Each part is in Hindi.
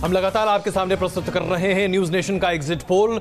हम लगातार आपके सामने प्रस्तुत कर रहे हैं न्यूज नेशन का एग्जिट पोल।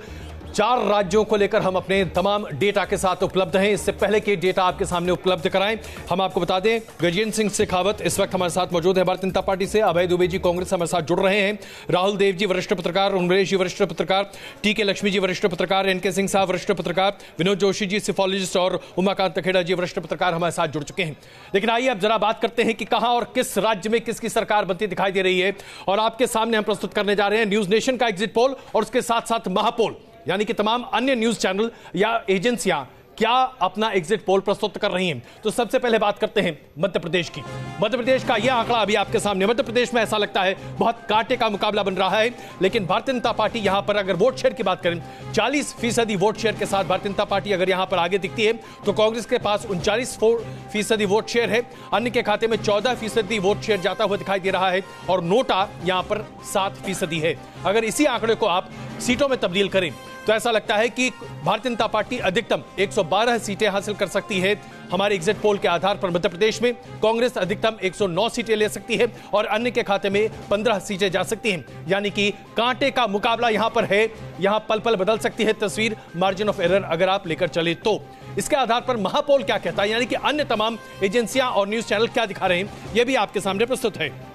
4 राज्यों को लेकर हम अपने तमाम डेटा के साथ उपलब्ध हैं। इससे पहले कि डेटा आपके सामने उपलब्ध कराएं, हम आपको बता दें गजेंद्र सिंह शेखावत इस वक्त हमारे साथ मौजूद है भारतीय जनता पार्टी से। अभय दुबे जी कांग्रेस हमारे साथ जुड़ रहे हैं। राहुल देव जी वरिष्ठ पत्रकार, उमेश जी वरिष्ठ पत्रकार, टीके लक्ष्मी जी वरिष्ठ पत्रकार, एनके सिंह साहब वरिष्ठ पत्रकार, विनोद जोशी जी सिफोलॉजिस्ट और उमाकांत तखेड़ा जी वरिष्ठ पत्रकार हमारे साथ जुड़ चुके हैं। लेकिन आइए अब जरा बात करते हैं कि कहां और किस राज्य में किसकी सरकार बनती दिखाई दे रही है। और आपके सामने हम प्रस्तुत करने जा रहे हैं न्यूज नेशन का एग्जिट पोल और उसके साथ साथ महापोल, यानी कि तमाम अन्य न्यूज चैनल या एजेंसियां क्या अपना एग्जिट पोल प्रस्तुत कर रही हैं। तो सबसे पहले बात करते हैं मध्य प्रदेश की। मध्य प्रदेश का यह आंकड़ा अभी आपके सामने। मध्य प्रदेश में ऐसा लगता है बहुत कांटे का मुकाबला बन रहा है, लेकिन भारतीय जनता पार्टी यहां पर अगर वोट शेयर की बात करें 40% वोट शेयर के साथ भारतीय जनता पार्टी अगर यहां पर आगे दिखती है, तो कांग्रेस के पास 39% वोट शेयर है, अन्य के खाते में 14% वोट शेयर जाता हुआ दिखाई दे रहा है और नोटा यहां पर 7% है। अगर इसी आंकड़े को आप सीटों में तब्दील करें तो ऐसा लगता है कि भारतीय जनता पार्टी अधिकतम 112 सीटें हासिल कर सकती है। हमारे एग्जिट पोल के आधार पर मध्य प्रदेश में कांग्रेस अधिकतम 109 सीटें ले सकती है और अन्य के खाते में 15 सीटें जा सकती हैं। यानी कि कांटे का मुकाबला यहां पर है, यहां पल पल बदल सकती है तस्वीर, मार्जिन ऑफ एरर अगर आप लेकर चले तो। इसके आधार पर महापोल क्या कहता है, यानी कि अन्य तमाम एजेंसियां और न्यूज चैनल क्या दिखा रहे हैं, यह भी आपके सामने प्रस्तुत है।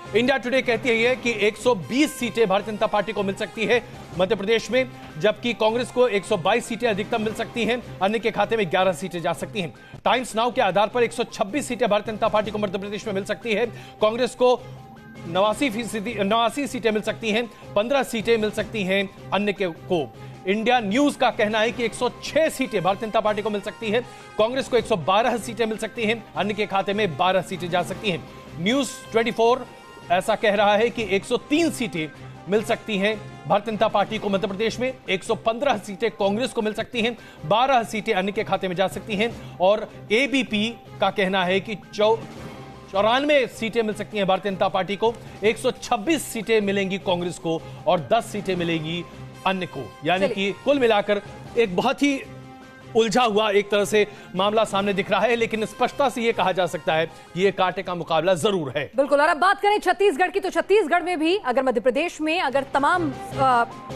इंडिया टुडे कहती है कि 120 सीटें भारतीय जनता पार्टी को मिल सकती है मध्य प्रदेश में, जबकि कांग्रेस को 122 सीटें अधिकतम मिल सकती हैं, अन्य के खाते में 11 सीटें जा सकती हैं। टाइम्स नाउ के आधार पर 126 सीटें भारतीय जनता पार्टी को मध्य प्रदेश में मिल सकती है, कांग्रेस को 89 सीटें मिल सकती हैं, 15 सीटें मिल सकती हैं अन्य को। इंडिया न्यूज का कहना है कि 106 सीटें भारतीय जनता पार्टी को मिल सकती है, कांग्रेस को 112 सीटें मिल सकती हैं, अन्य के खाते में 12 सीटें जा सकती हैं। न्यूज 24 ऐसा कह रहा है कि 103 सीटें मिल सकती हैं भारतीय जनता पार्टी को मध्य प्रदेश में, 115 सीटें कांग्रेस को मिल सकती हैं, 12 सीटें अन्य के खाते में जा सकती हैं। और एबीपी का कहना है कि 94 सीटें मिल सकती हैं भारतीय जनता पार्टी को, 126 सीटें मिलेंगी कांग्रेस को और 10 सीटें मिलेंगी अन्य को। यानी कि कुल मिलाकर एक बहुत ही उलझा हुआ एक तरह से मामला सामने दिख रहा है, लेकिन स्पष्टता से यह कहा जा सकता है कि यह कांटे का मुकाबला जरूर है। बिल्कुल। और अब बात करें छत्तीसगढ़ की, तो छत्तीसगढ़ में भी अगर मध्य प्रदेश में अगर तमाम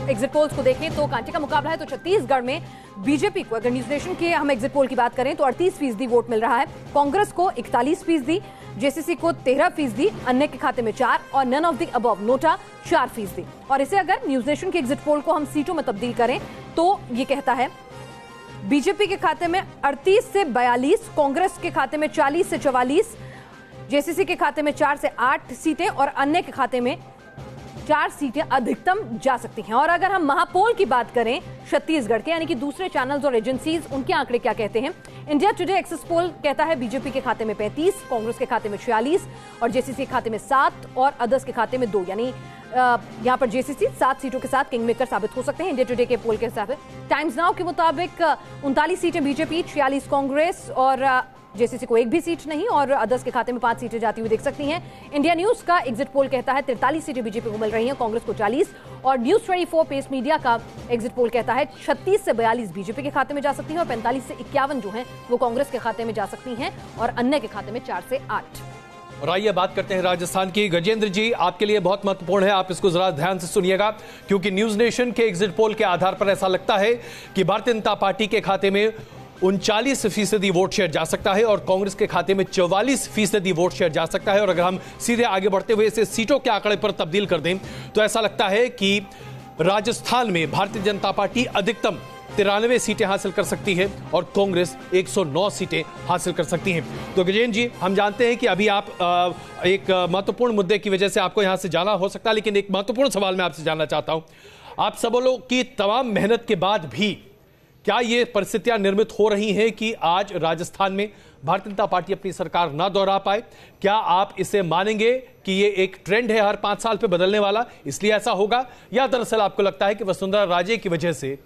एग्जिट पोल्स को देखें तो कांटे का मुकाबला है। तो छत्तीसगढ़ में बीजेपी को अगर न्यूज नेशन के हम एग्जिट पोल की बात करें तो 38% वोट मिल रहा है, कांग्रेस को 41%, जेसीसी को 13%, अन्य के खाते में 4 और none of the above NOTA 4%। और इसे अगर न्यूज नेशन के एग्जिट पोल को हम सीटों में तब्दील करें तो ये कहता है बीजेपी के खाते में 38 से 42, कांग्रेस के खाते में 40 से 44, जेसीसी के खाते में 4 से 8 सीटें और अन्य के खाते में 4 सीटें अधिकतम जा सकती हैं। और अगर हम महापोल की बात करें छत्तीसगढ़ के, यानी कि दूसरे चैनल्स और एजेंसीज उनके आंकड़े क्या कहते हैं। इंडिया टुडे एक्सिस पोल कहता है बीजेपी के खाते में 35, कांग्रेस के खाते में 46 और जेसीसी के खाते में 7 और अदर्स के खाते में 2, यानी यहां पर जेसीसी 7 सीटों के साथ किंगमेकर साबित हो सकते हैं इंडिया टुडे के पोल के हिसाब से। टाइम्स नाउ के मुताबिक 39 सीटें बीजेपी, 46 कांग्रेस और जेसीसी को 1 भी सीट नहीं और अदर्स के खाते में 5 सीटें जाती हुई देख सकती हैं। इंडिया न्यूज का एग्जिट पोल कहता है 43 सीटें बीजेपी को मिल रही हैं, कांग्रेस को 40 और न्यूज 24 पेस मीडिया का एग्जिट पोल कहता है 36 से 42 बीजेपी के खाते में जा सकती हैं और 45 से 51 जो हैं वो कांग्रेस के खाते में जा सकती हैं और अन्य के खाते में 4 से 8। और आइए बात करते हैं राजस्थान की। गजेंद्र जी आपके लिए बहुत महत्वपूर्ण है, आप इसको जरा ध्यान से सुनिएगा, क्योंकि न्यूज नेशन के एग्जिट पोल के आधार पर ऐसा लगता है कि भारतीय जनता पार्टी के खाते में 39% वोट शेयर जा सकता है और कांग्रेस के खाते में 44% वोट शेयर जा सकता है। और अगर हम सीधे आगे बढ़ते हुए इसे सीटों के आंकड़े पर तब्दील कर दें तो ऐसा लगता है कि राजस्थान में भारतीय जनता पार्टी अधिकतम 93 सीटें हासिल कर सकती है और कांग्रेस 109 सीटें हासिल कर सकती हैं। तो गजेंद्र जी, हम जानते हैं कि अभी आप एक महत्वपूर्ण मुद्दे की वजह से आपको यहां से जाना हो सकता है, लेकिन एक महत्वपूर्ण सवाल मैं आपसे जानना चाहता हूं। आप सब लोग की तमाम मेहनत के बाद भी क्या ये परिस्थितियां निर्मित हो रही हैं कि आज राजस्थान में भारतीय जनता पार्टी अपनी सरकार ना दोहरा पाए? क्या आप इसे मानेंगे कि ये एक ट्रेंड है हर 5 साल पे बदलने वाला, इसलिए ऐसा होगा, या दरअसल आपको लगता है कि वसुंधरा राजे की वजह से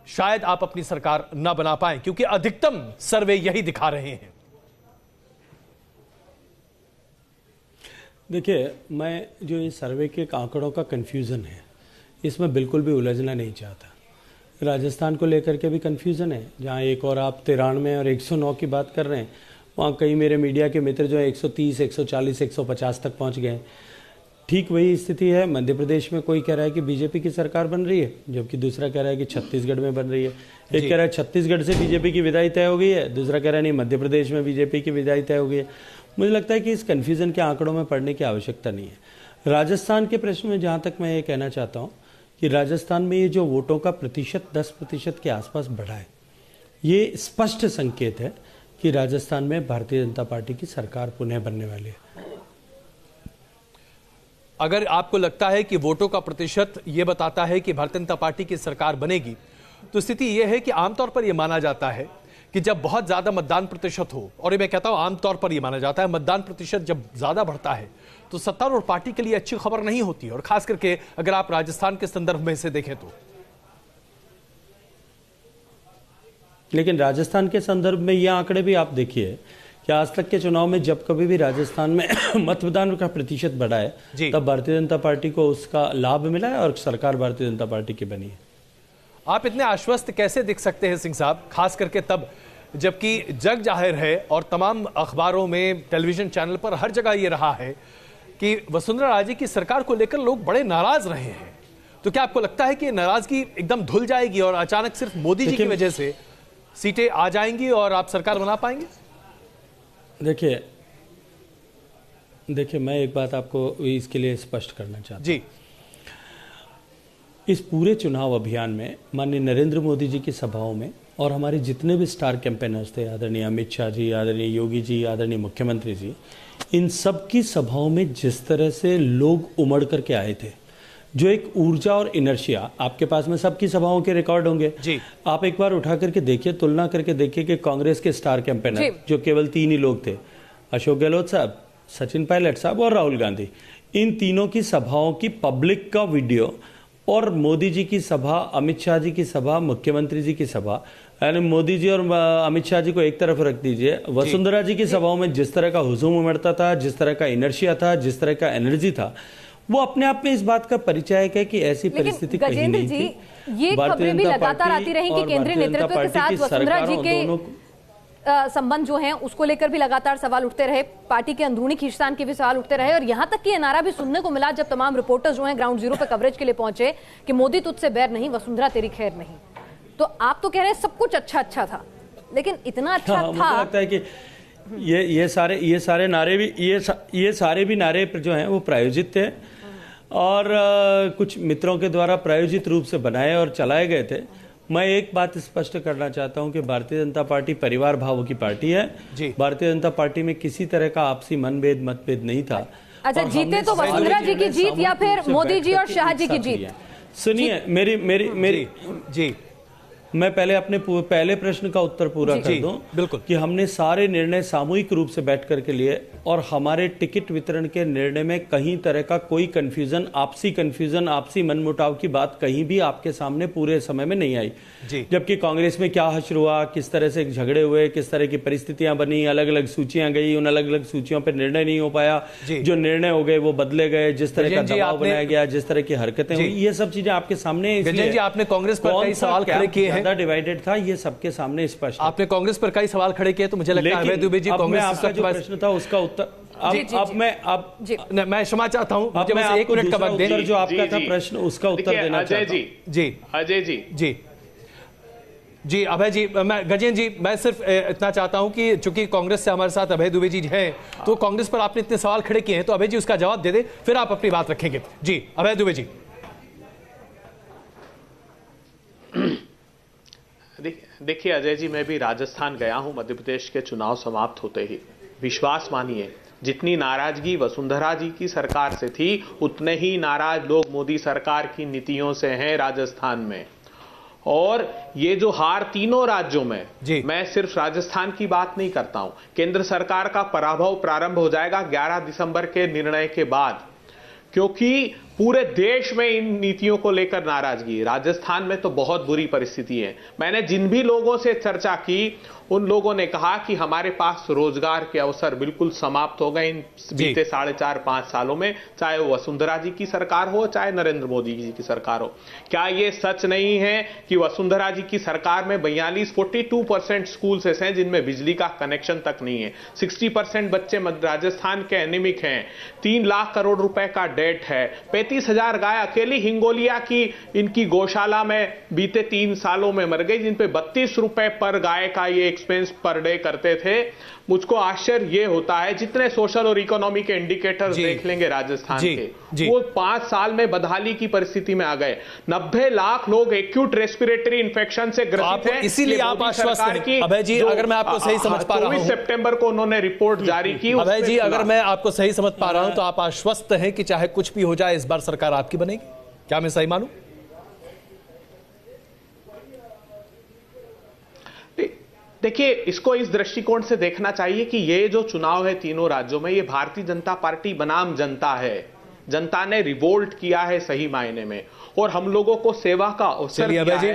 शायद आप अपनी सरकार ना बना पाए, क्योंकि अधिकतम सर्वे यही दिखा रहे हैं? देखिए, मैं जो इस सर्वे के आंकड़ों का कंफ्यूजन है इसमें बिल्कुल भी उलझना नहीं चाहता। राजस्थान को लेकर के भी कंफ्यूजन है, जहां एक और आप 93 और 109 की बात कर रहे हैं, वहां कई मेरे मीडिया के मित्र जो है 130, 140, 150 तक पहुंच गए। ठीक वही स्थिति है। मध्य प्रदेश में कोई कह रहा है कि बीजेपी की सरकार बन रही है, जबकि दूसरा कह रहा है कि छत्तीसगढ़ में बन रही है। एक कह रहा है छत्तीसगढ़ से बीजेपी की विदाई तय हो गई है, दूसरा कह रहा है नहीं मध्य प्रदेश में बीजेपी की विदाई तय हो गई है। मुझे लगता है कि इस कन्फ्यूजन के आंकड़ों में पड़ने की आवश्यकता नहीं है। राजस्थान के प्रश्न में जहाँ तक मैं ये कहना चाहता हूँ कि राजस्थान में ये जो वोटों का प्रतिशत 10% के आसपास बढ़ा है, ये स्पष्ट संकेत है कि राजस्थान में भारतीय जनता पार्टी की सरकार पुनः बनने वाली है। अगर आपको लगता है कि वोटों का प्रतिशत यह बताता है कि भारतीय जनता पार्टी की सरकार बनेगी, तो स्थिति यह है कि आमतौर पर यह माना जाता है कि जब बहुत ज्यादा मतदान प्रतिशत हो, और ये मैं कहता हूं आमतौर पर यह माना जाता है मतदान प्रतिशत जब ज्यादा बढ़ता है तो सत्तारूढ़ पार्टी के लिए अच्छी खबर नहीं होती, और खास करके अगर आप राजस्थान के संदर्भ में इसे देखें तो। लेकिन राजस्थान के संदर्भ में ये आंकड़े भी आप देखिए कि आज तक के चुनाव में जब कभी भी राजस्थान में मतदान का प्रतिशत बढ़ा है तब भारतीय जनता पार्टी को उसका लाभ मिला है और सरकार भारतीय जनता पार्टी की बनी है। आप इतने आश्वस्त कैसे दिख सकते हैं सिंह साहब, खास करके तब जबकि जग जाहिर है और तमाम अखबारों में, टेलीविजन चैनल पर हर जगह ये रहा है कि वसुंधरा राजे की सरकार को लेकर लोग बड़े नाराज रहे हैं। तो क्या आपको लगता है कि नाराजगी एकदम धुल जाएगी और अचानक सिर्फ मोदी जी की वजह से सीटें आ जाएंगी और आप सरकार बना पाएंगे? देखिए मैं एक बात आपको इसके लिए स्पष्ट करना चाहता हूं। जी, इस पूरे चुनाव अभियान में माननीय नरेंद्र मोदी जी की सभाओं में और हमारे जितने भी स्टार कैंपेनर्स थे, आदरणीय अमित शाह जी, आदरणीय योगी जी, आदरणीय मुख्यमंत्री जी, इन सब की सभाओं में जिस तरह से लोग उमड़ करके आए थे, जो एक ऊर्जा और इनर्शिया, आपके पास में सबकी सभाओं के रिकॉर्ड होंगे जी। आप एक बार उठा करके देखिए, तुलना करके देखिए कि कांग्रेस के स्टार कैंपेनर जो केवल 3 ही लोग थे, अशोक गहलोत साहब, सचिन पायलट साहब और राहुल गांधी, इन तीनों की सभाओं की पब्लिक का वीडियो और मोदी जी की सभा, अमित शाह जी की सभा, मुख्यमंत्री जी की सभा, यानी मोदी जी और अमित शाह जी को एक तरफ रख दीजिए, वसुंधरा जी की सभाओं में जिस तरह का हुजूम उमड़ता था, जिस तरह का इनर्शिया था, जिस तरह का एनर्जी था, वो अपने आप में इस बात का परिचय है कि ऐसी परिस्थिति कहीं नहीं थी। ये खबरें भी लगातार आती रही कि केंद्रीय नेतृत्व के साथ वसुंधरा जी के संबंध जो हैं उसको लेकर भी लगातार सवाल उठते रहे, पार्टी के अंदरूनी खींचतान के भी सवाल उठते रहे, और यहां तक कि ये नारा भी सुनने को मिला जब तमाम रिपोर्टर्स जो हैं ग्राउंड जीरो पे कवरेज के लिए पहुंचे कि मोदी तुझसे बैर नहीं, वसुंधरा तेरी खैर नहीं। तो आप तो कह रहे हैं सब कुछ अच्छा था, लेकिन इतना अच्छा था। मुझे लगता है कि ये सारे नारे भी ये सारे भी नारे जो हैं वो प्रायोजित थे और कुछ मित्रों के द्वारा प्रायोजित रूप से बनाए और चलाए गए थे। मैं एक बात स्पष्ट करना चाहता हूं कि भारतीय जनता पार्टी परिवार भावों की पार्टी है। भारतीय जनता पार्टी में किसी तरह का आपसी मतभेद नहीं था। अच्छा, जीते तो वसुंधरा जी की जीत या फिर मोदी जी और शाह जी की जीत? सुनिए मेरी जी, मैं पहले अपने पहले प्रश्न का उत्तर पूरा कर दूं। बिल्कुल, कि हमने सारे निर्णय सामूहिक रूप से बैठ करके लिए और हमारे टिकट वितरण के निर्णय में कहीं तरह का कोई कंफ्यूजन, आपसी मनमुटाव की बात कहीं भी आपके सामने पूरे समय में नहीं आई। जबकि कांग्रेस में क्या हश्र हुआ, किस तरह से झगड़े हुए, किस तरह की परिस्थितियां बनी, अलग अलग सूचियां गई, उन अलग अलग सूचियों पर निर्णय नहीं हो पाया, जो निर्णय हो गए वो बदले गए, जिस तरह का दबाव बनाया गया, जिस तरह की हरकतें हुई, ये सब चीजें आपके सामने। आपने कांग्रेस पर कई सवाल खड़े किए हैं, डिवाइडेड था, ये सबके सामने स्पष्ट। आपने कांग्रेस पर कई सवाल खड़े किए, तो मुझे लगता है अभय दुबे जी कांग्रेस आपका जो प्रश्न था उसका उत्तर मैं क्षमा चाहता हूं, मुझे बस 1 मिनट का वक्त दें। जो आपका था प्रश्न उसका उत्तर देना चाहता हूं। जी अभय जी, मैं गजेंद्र जी, मैं सिर्फ इतना चाहता हूं कि चूंकि कांग्रेस से हमारे साथ अभय दुबे जी हैं, तो कांग्रेस पर आपने इतने सवाल खड़े किए हैं, तो अभय जी उसका जवाब दे दे, फिर आप अपनी बात रखेंगे। जी अभय दुबे जी। देखिए अजय जी, मैं भी राजस्थान गया हूं मध्य प्रदेश के चुनाव समाप्त होते ही। विश्वास मानिए, जितनी नाराजगी वसुंधरा जी की सरकार से थी, उतने ही नाराज लोग मोदी सरकार की नीतियों से हैं राजस्थान में। और ये जो हार तीनों राज्यों में, मैं सिर्फ राजस्थान की बात नहीं करता हूं, केंद्र सरकार का पराभव प्रारंभ हो जाएगा 11 दिसंबर के निर्णय के बाद, क्योंकि पूरे देश में इन नीतियों को लेकर नाराजगी। राजस्थान में तो बहुत बुरी परिस्थिति है। मैंने जिन भी लोगों से चर्चा की उन लोगों ने कहा कि हमारे पास रोजगार के अवसर बिल्कुल समाप्त हो गए इन बीते 4.5-5 सालों में, चाहे वो वसुंधरा जी की सरकार हो चाहे नरेंद्र मोदी जी की सरकार हो। क्या ये सच नहीं है कि वसुंधरा जी की सरकार में 42% स्कूल्स ऐसे हैं जिनमें बिजली का कनेक्शन तक नहीं है, 60% बच्चे राजस्थान के एनीमिक हैं, 3 लाख करोड़ रुपए का डेट है, 35,000 गाय अकेली हिंगोलिया की इनकी गौशाला में बीते 3 सालों में मर गई, जिन पे 32 रुपए पर गाय का ये एक्सपेंस पर डे करते थे। मुझको आश्चर्य ये होता है, जितने सोशल और इकोनॉमी के इंडिकेटर्स देख लेंगे राजस्थान के, वो 5 साल में बदहाली की परिस्थिति में आ गए। 90 लाख लोग एक्यूट रेस्पिरेटरी इन्फेक्शन से ग्रसित हैं। इसीलिए आप आश्वस्त हैं अभय जी, अगर मैं आपको सही समझ पा रहा हूं, 24 सितंबर को उन्होंने रिपोर्ट जारी की। अभय जी, अगर मैं आपको सही समझ पा रहा हूं तो आप आश्वस्त हैं कि चाहे कुछ भी हो जाए इस बार सरकार आपकी बनेगी, क्या मैं सही मानूं? देखिए, इसको इस दृष्टिकोण से देखना चाहिए कि ये जो चुनाव है तीनों राज्यों में, ये भारतीय जनता पार्टी बनाम जनता है। जनता ने रिवोल्ट किया है सही मायने में, और हम लोगों को सेवा का अवसर दिया है।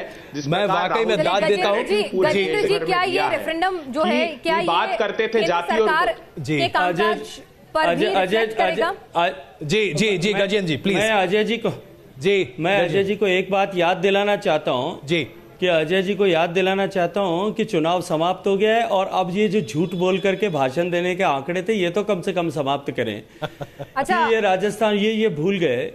मैं वाकई में दाद देता हूं। गजेंद्र जी, क्या ये रेफरेंडम जो है, क्या ये बात करते थे जाति और के कामकाज पर भी रिफ्लेक्ट करेगा? जी गजेंद्र जी प्लीज। मैं अजय जी को एक बात याद दिलाना चाहता हूं जी, कि अजय जी को याद दिलाना चाहता हूं कि चुनाव समाप्त हो गया है, और अब ये जो झूठ बोल करके भाषण देने के आंकड़े थे ये तो कम से कम समाप्त करें। अच्छा, ये राजस्थान ये भूल गए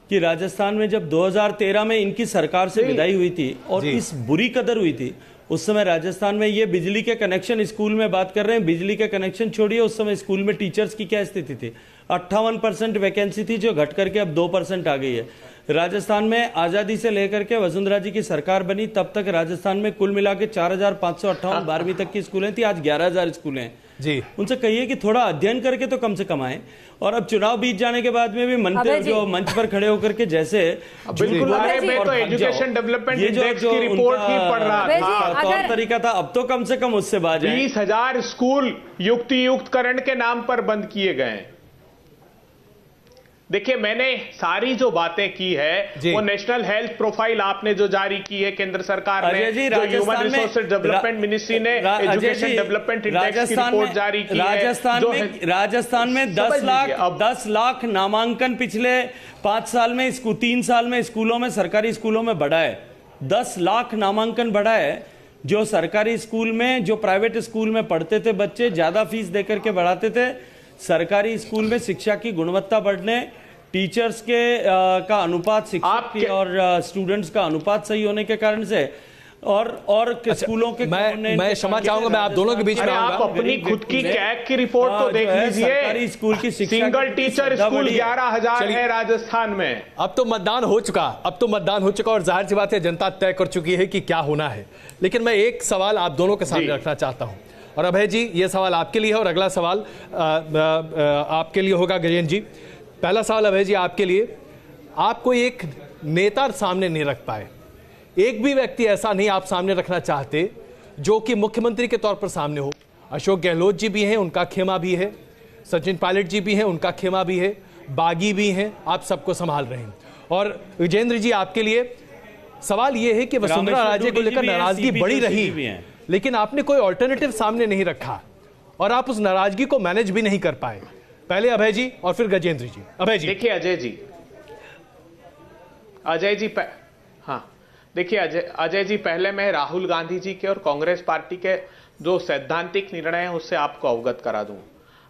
कि राजस्थान में जब 2013 में इनकी सरकार से विदाई हुई थी और इस बुरी कदर हुई थी, उस समय राजस्थान में ये बिजली के कनेक्शन, स्कूल में बात कर रहे हैं, बिजली के कनेक्शन छोड़िए, उस समय स्कूल में टीचर्स की क्या स्थिति थी? 58% वैकेंसी थी जो घट करके अब 2% आ गई है। राजस्थान में आजादी से लेकर के वसुंधरा जी की सरकार बनी तब तक राजस्थान में कुल मिला के 4,558 12वीं तक की स्कूलें थी, आज 11,000 स्कूलें हैं जी। उनसे कहिए कि थोड़ा अध्ययन करके तो कम से कम आए। और अब चुनाव बीत जाने के बाद में भी मंच पर खड़े होकर के जैसे बिल्कुल एजुकेशन डेवलपमेंट इंडेक्स की रिपोर्ट ही पढ़ रहा था, तौर तरीका था, अब तो कम से कम उससे बात है। 20,000 स्कूल युक्तियुक्तकरण के नाम पर बंद किए गए। देखिए, मैंने सारी जो बातें की है वो नेशनल हेल्थ प्रोफाइल आपने जो जारी की है केंद्र सरकार ने, जो ह्यूमन रिसोर्सेज डेवलपमेंट मिनिस्ट्री ने एजुकेशन डेवलपमेंट इंडेक्स की रिपोर्ट जारी की है। राजस्थान में 10 लाख नामांकन पिछले 5 साल में 3 साल में स्कूलों में, सरकारी स्कूलों में बढ़ा है। 10 लाख नामांकन बढ़ा है। जो सरकारी स्कूल में, जो प्राइवेट स्कूल में पढ़ते थे बच्चे, ज्यादा फीस देकर के बढ़ाते थे। सरकारी स्कूल में शिक्षा की गुणवत्ता बढ़ने, टीचर्स के का अनुपात, शिक्षक की और स्टूडेंट्स का अनुपात सही होने के कारण से, और स्कूलों के मैं क्षमा चाहूंगा, मैं आप दोनों के बीच में आऊंगा। आप अपनी खुद की कैग की रिपोर्ट तो देख लीजिए। सरकारी स्कूल की शिक्षा, सिंगल टीचर स्कूल 11,000 है राजस्थान में। अब तो मतदान हो चुका और जाहिर सी बात है जनता तय कर चुकी है कि क्या होना है। लेकिन मैं एक सवाल आप दोनों के सामने रखना चाहता हूं, और अभय जी ये सवाल आपके लिए है और अगला सवाल आपके लिए होगा गजेंद्र जी। पहला सवाल अभय जी आपके लिए, आप कोई एक नेता सामने नहीं रख पाए, एक भी व्यक्ति ऐसा नहीं आप सामने रखना चाहते जो कि मुख्यमंत्री के तौर पर सामने हो। अशोक गहलोत जी भी हैं, उनका खेमा भी है, सचिन पायलट जी भी हैं, उनका खेमा भी है, बागी भी हैं, आप सबको संभाल रहे हैं। और गजेंद्र जी आपके लिए सवाल यह है कि वसुंधरा राजे को लेकर नाराजगी बड़ी रही, लेकिन आपने कोई ऑल्टरनेटिव सामने नहीं रखा और आप उस नाराजगी को मैनेज भी नहीं कर पाए। पहले अभय जी और फिर गजेंद्र जी। अभय जी देखिए, अजय जी पहले मैं राहुल गांधी जी के और कांग्रेस पार्टी के जो सैद्धांतिक निर्णय हैं उससे आपको अवगत करा दूं।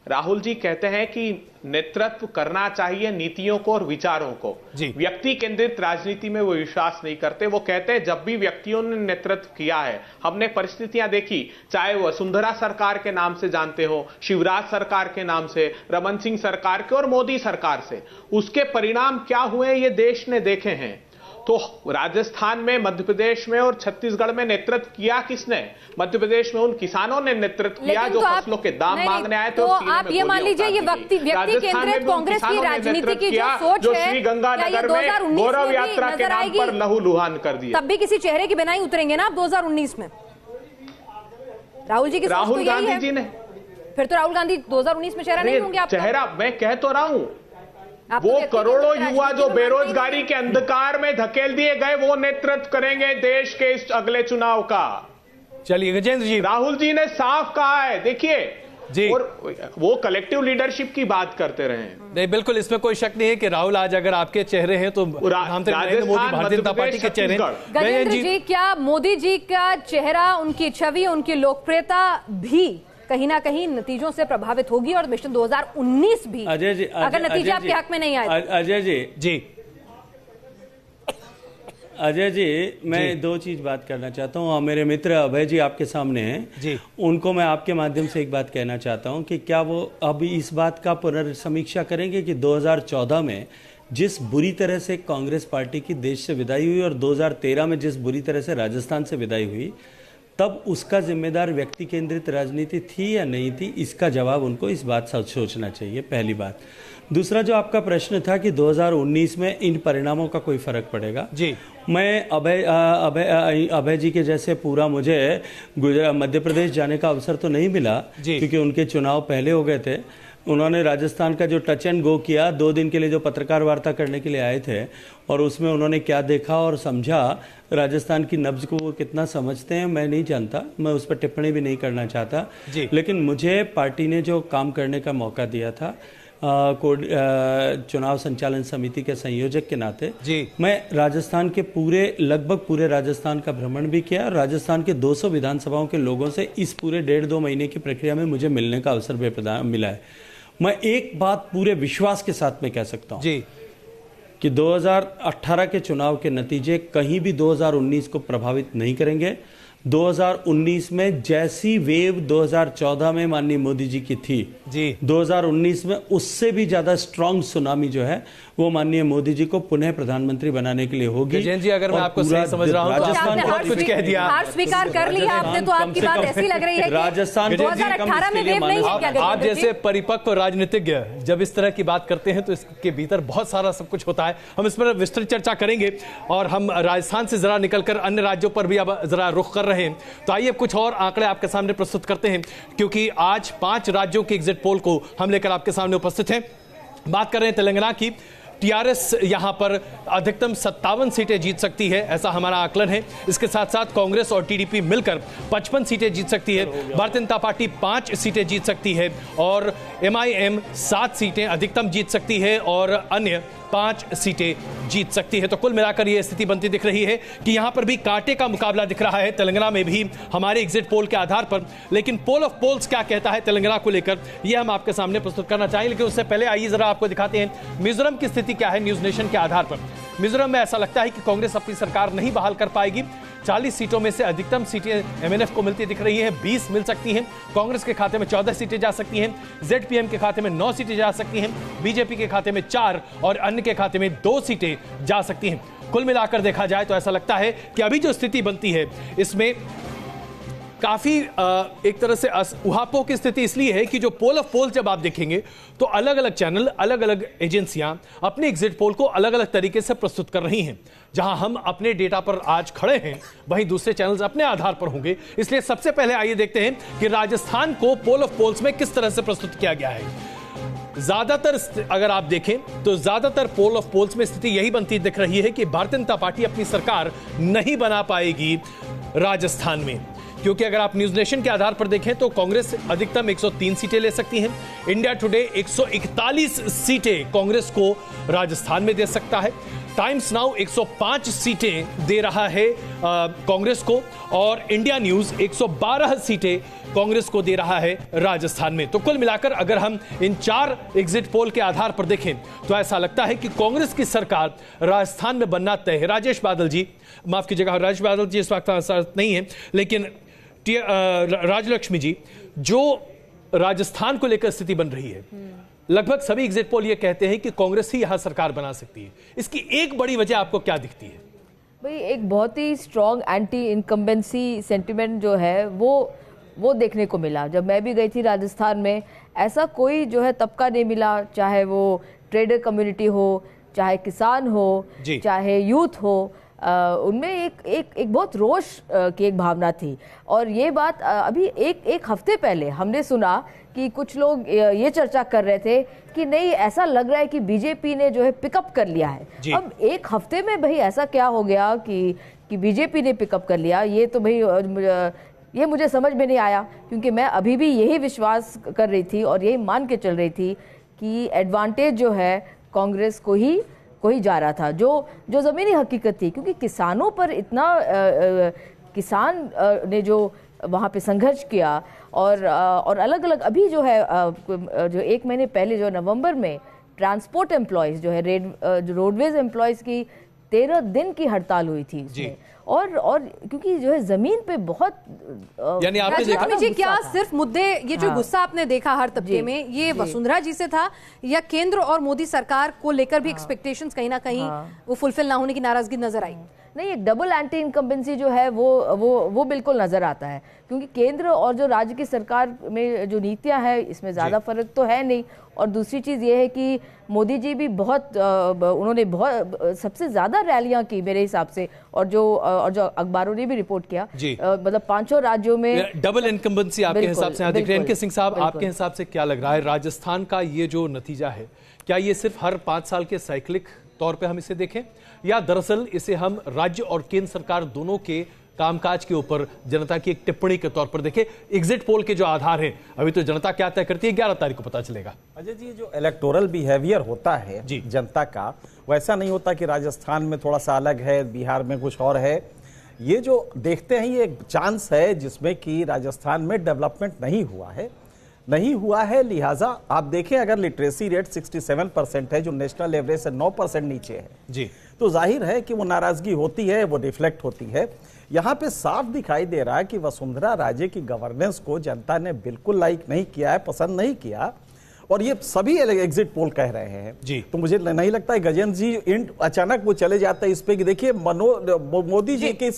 राहुल जी कहते हैं कि नेतृत्व करना चाहिए नीतियों को और विचारों को, व्यक्ति केंद्रित राजनीति में वो विश्वास नहीं करते। वो कहते हैं जब भी व्यक्तियों ने नेतृत्व किया है, हमने परिस्थितियां देखी, चाहे वसुंधरा सरकार के नाम से जानते हो, शिवराज सरकार के नाम से, रमन सिंह सरकार के और मोदी सरकार से, उसके परिणाम क्या हुए ये देश ने देखे हैं। तो राजस्थान में, मध्य प्रदेश में और छत्तीसगढ़ में नेतृत्व किया किसने? मध्य प्रदेश में उन किसानों ने नेतृत्व किया जो फसलों के दाम मांगने आए थे। तो आप ये मान लीजिए ये व्यक्ति केंद्रित कांग्रेस की राजनीति की जो सोच जो है, श्री गंगानगर में गौरव यात्रा के नाम पर लहूलुहान कर दिया। तब भी किसी चेहरे की बनाई उतरेंगे ना आप 2019 में? राहुल जी की राहुल गांधी जी ने, फिर तो राहुल गांधी 2019 में चेहरा नहीं होंगे आप? चेहरा मैं कह तो रहा हूं, वो करोड़ों युवा जो बेरोजगारी के अंधकार में धकेल दिए गए, वो नेतृत्व करेंगे देश के इस अगले चुनाव का। चलिए गजेंद्र जी, राहुल जी ने साफ कहा है, देखिए जी, और वो कलेक्टिव लीडरशिप की बात करते रहे। नहीं, बिल्कुल इसमें कोई शक नहीं है कि राहुल आज अगर आपके चेहरे हैं तो प्रधानमंत्री नरेंद्र मोदी भारतीय जनता पार्टी के चेहरे हैं। गजेंद्र जी, क्या मोदी जी का चेहरा, उनकी छवि, उनकी लोकप्रियता भी कहीं ना कहीं नतीजों से प्रभावित होगी और मिशन 2019 भी अजय जी, अगर नतीजे आपके हक में नहीं आए? अजय जी जी, अजय जी, मैं दो चीज बात करना चाहता हूँ। मेरे मित्र अभय जी आपके सामने हैं जी, उनको मैं आपके माध्यम से एक बात कहना चाहता हूँ कि क्या वो अभी इस बात का पुनर्समीक्षा करेंगे कि 2014 में जिस बुरी तरह से कांग्रेस पार्टी की देश से विदाई हुई और 2013 में जिस बुरी तरह से राजस्थान से विदाई हुई, तब उसका जिम्मेदार व्यक्ति केंद्रित राजनीति थी या नहीं थी? इसका जवाब उनको इस बात से सोचना चाहिए, पहली बात। दूसरा, जो आपका प्रश्न था कि 2019 में इन परिणामों का कोई फर्क पड़ेगा, जी, मैं अभय जी के जैसे पूरा मुझे मध्य प्रदेश जाने का अवसर तो नहीं मिला, क्योंकि उनके चुनाव पहले हो गए थे। उन्होंने राजस्थान का जो टच एंड गो किया, 2 दिन के लिए जो पत्रकार वार्ता करने के लिए आए थे, और उसमें उन्होंने क्या देखा और समझा, राजस्थान की नब्ज को वो कितना समझते हैं मैं नहीं जानता, मैं उस पर टिप्पणी भी नहीं करना चाहता। लेकिन मुझे पार्टी ने जो काम करने का मौका दिया था चुनाव संचालन समिति के संयोजक के नाते, मैं राजस्थान के लगभग पूरे राजस्थान का भ्रमण भी किया। राजस्थान के 200 विधानसभाओं के लोगों से इस पूरे 1.5-2 महीने की प्रक्रिया में मुझे मिलने का अवसर भी मिला है। मैं एक बात पूरे विश्वास के साथ में कह सकता हूं कि 2018 के चुनाव के नतीजे कहीं भी 2019 को प्रभावित नहीं करेंगे। 2019 में जैसी वेव 2014 में माननीय मोदी जी की थी, 2019 में उससे भी ज्यादा स्ट्रांग सुनामी जो है वो माननीय मोदी जी को पुनः प्रधानमंत्री बनाने के लिए होगी। गजेंद्र जी, अगर मैं आपको सही समझ रहा हूं तो राजस्थान बहुत कुछ कह दिया, हार स्वीकार कर लिया आपने, तो आपकी बात ऐसी लग रही है कि राजस्थान 2018 में वेव नहीं है क्या? आप जैसे परिपक्व राजनीतिज्ञ जब इस तरह की बात करते हैं तो इसके भीतर बहुत सारा सब कुछ होता है। हम इस पर विस्तृत चर्चा करेंगे और हम राजस्थान से जरा निकलकर अन्य राज्यों पर भी अब जरा रुख कर रहे हैं। तो आइए कुछ और आंकड़े आपके सामने प्रस्तुत करते हैं, क्योंकि आज 5 राज्यों के एग्जिट पोल को हम लेकर आपके सामने उपस्थित हैं। बात कर रहे हैं तेलंगाना की। टीआरएस यहां पर अधिकतम 57 सीटें जीत सकती है, ऐसा हमारा आकलन है। इसके साथ साथ कांग्रेस और टीडीपी मिलकर 55 सीटें जीत सकती है। भारतीय जनता पार्टी 5 सीटें जीत सकती है और एमआईएम 7 सीटें अधिकतम जीत सकती है और अन्य 5 सीटें जीत सकती है। तो कुल मिलाकर यह स्थिति बनती दिख रही है कि यहां पर भी कांटे का मुकाबला दिख रहा है तेलंगाना में भी हमारे एग्जिट पोल के आधार पर। लेकिन पोल ऑफ पोल्स क्या कहता है तेलंगाना को लेकर, यह हम आपके सामने प्रस्तुत करना चाहेंगे। लेकिन उससे पहले आइए जरा आपको दिखाते हैं मिजोरम की स्थिति क्या है न्यूज नेशन के आधार पर। मिजोरम में ऐसा लगता है कि कांग्रेस अपनी सरकार नहीं बहाल कर पाएगी। 40 सीटों में से अधिकतम सीटें एमएनएफ को मिलती दिख रही हैं, 20 मिल सकती हैं। कांग्रेस के खाते में 14 सीटें जा सकती हैं, जेडपीएम के खाते में 9 सीटें जा सकती हैं, बीजेपी के खाते में 4 और अन्य के खाते में 2 सीटें जा सकती हैं। कुल मिलाकर देखा जाए तो ऐसा लगता है कि अभी जो स्थिति बनती है इसमें काफी एक तरह से उहापोह की स्थिति इसलिए है कि जो पोल ऑफ पोल जब आप देखेंगे तो अलग अलग चैनल, अलग अलग एजेंसियां अपने एग्जिट पोल को अलग अलग तरीके से प्रस्तुत कर रही हैं। जहां हम अपने डेटा पर आज खड़े हैं, वहीं दूसरे चैनल्स अपने आधार पर होंगे। इसलिए सबसे पहले आइए देखते हैं कि राजस्थान को पोल ऑफ पोल्स में किस तरह से प्रस्तुत किया गया है। ज्यादातर अगर आप देखें तो ज्यादातर पोल ऑफ पोल्स में स्थिति यही बनती दिख रही है कि भारतीय जनता पार्टी अपनी सरकार नहीं बना पाएगी राजस्थान में। क्योंकि अगर आप न्यूज नेशन के आधार पर देखें तो कांग्रेस अधिकतम 103 सीटें ले सकती है। इंडिया टुडे 141 सीटें कांग्रेस को राजस्थान में दे सकता है। टाइम्स नाउ 105 सीटें दे रहा है कांग्रेस को और इंडिया न्यूज 112 सीटें कांग्रेस को दे रहा है राजस्थान में। तो कुल मिलाकर अगर हम इन 4 एग्जिट पोल के आधार पर देखें तो ऐसा लगता है कि कांग्रेस की सरकार राजस्थान में बनना तय है। राजेश बादल जी, माफ कीजिएगा, राजेश बादल जी इस वक्त नहीं है, लेकिन राजलक्ष्मी जी, जो राजस्थान को लेकर स्थिति बन रही है, लगभग सभी एग्जिट पोल ये कहते हैं कि कांग्रेस ही यहां सरकार बना सकती है। इसकी एक बड़ी वजह आपको क्या दिखती है? भाई, एक बहुत ही स्ट्रॉन्ग एंटी इनकम्बेंसी सेंटिमेंट जो है वो देखने को मिला। जब मैं भी गई थी राजस्थान में, ऐसा कोई जो है तबका नहीं मिला, चाहे वो ट्रेडर कम्युनिटी हो, चाहे किसान हो, चाहे यूथ हो, उनमें एक बहुत रोष की एक भावना थी। और ये बात अभी एक हफ्ते पहले हमने सुना कि कुछ लोग ये चर्चा कर रहे थे कि नहीं, ऐसा लग रहा है कि बीजेपी ने जो है पिकअप कर लिया है। अब एक हफ्ते में भाई ऐसा क्या हो गया कि बीजेपी ने पिकअप कर लिया? ये तो भाई ये मुझे समझ में नहीं आया, क्योंकि मैं अभी भी यही विश्वास कर रही थी और यही मान के चल रही थी कि एडवांटेज जो है कांग्रेस को ही जा रहा था, जो ज़मीनी हकीकत थी। क्योंकि किसानों पर इतना किसान ने जो वहाँ पे संघर्ष किया और अलग अलग अभी जो है जो एक महीने पहले जो नवंबर में ट्रांसपोर्ट एम्प्लॉयज़ जो है रोडवेज एम्प्लॉयज़ की 13 दिन की हड़ताल हुई थी इसमें। और क्योंकि जो है जमीन पे बहुत यानी आपने देखा जी, क्या सिर्फ मुद्दे ये जो गुस्सा आपने देखा हर तबके में, ये वसुंधरा जी से था या केंद्र और मोदी सरकार को लेकर भी एक्सपेक्टेशंस कहीं ना कहीं वो फुलफिल ना होने की नाराजगी नजर आई? नहीं, एक डबल एंटी इनकम्बेंसी जो है वो बिल्कुल नजर आता है, क्योंकि केंद्र और जो राज्य की सरकार में जो नीतियां हैं इसमें ज़्यादा फर्क तो है नहीं। और दूसरी चीज़ ये है कि मोदी जी भी उन्होंने सबसे ज़्यादा रैलियां की मेरे हिसाब से, और जो अखबारों ने भी रिपोर्ट किया, मतलब 5 राज्यों में डबल इनकम्बेंसी आपके हिसाब से दिख रही है। इनके सिंह साहब, आपके हिसाब से क्या लग रहा है राजस्थान का ये जो नतीजा है, क्या ये सिर्फ हर 5 साल के साइक्लिक तौर पे हम इसे देखें, या दरअसल इसे हम राज्य और केंद्र सरकार दोनों के कामकाज के ऊपर जनता की एक टिप्पणी के तौर पर देखें? एग्जिट पोल के जो आधार हैं, अभी तो जनता क्या तय करती है, 11 तारीख को पता चलेगा। अजय जी, जो इलेक्टोरल बिहेवियर होता है जनता का, वैसा नहीं होता कि राजस्थान में थोड़ा सा अलग है, बिहार में कुछ और है। ये जो देखते हैं, ये एक चांस है जिसमें कि राजस्थान में डेवलपमेंट नहीं हुआ है। लिहाजा आप देखें, अगर लिटरेसी रेट 67% है, जो नेशनल एवरेज से 9% नीचे है जी, तो जाहिर है कि वो नाराजगी होती है, वो रिफ्लेक्ट होती है। यहाँ पे साफ दिखाई दे रहा है कि वसुंधरा राजे की गवर्नेंस को जनता ने बिल्कुल लाइक नहीं किया है, पसंद नहीं किया, और ये सभी एग्जिट पोल कह रहे हैं जी। तो मुझे नहीं लगता है गजेंद्र जी अचानक वो चले जाते हैं इस पे कि देखिए मोदी जी की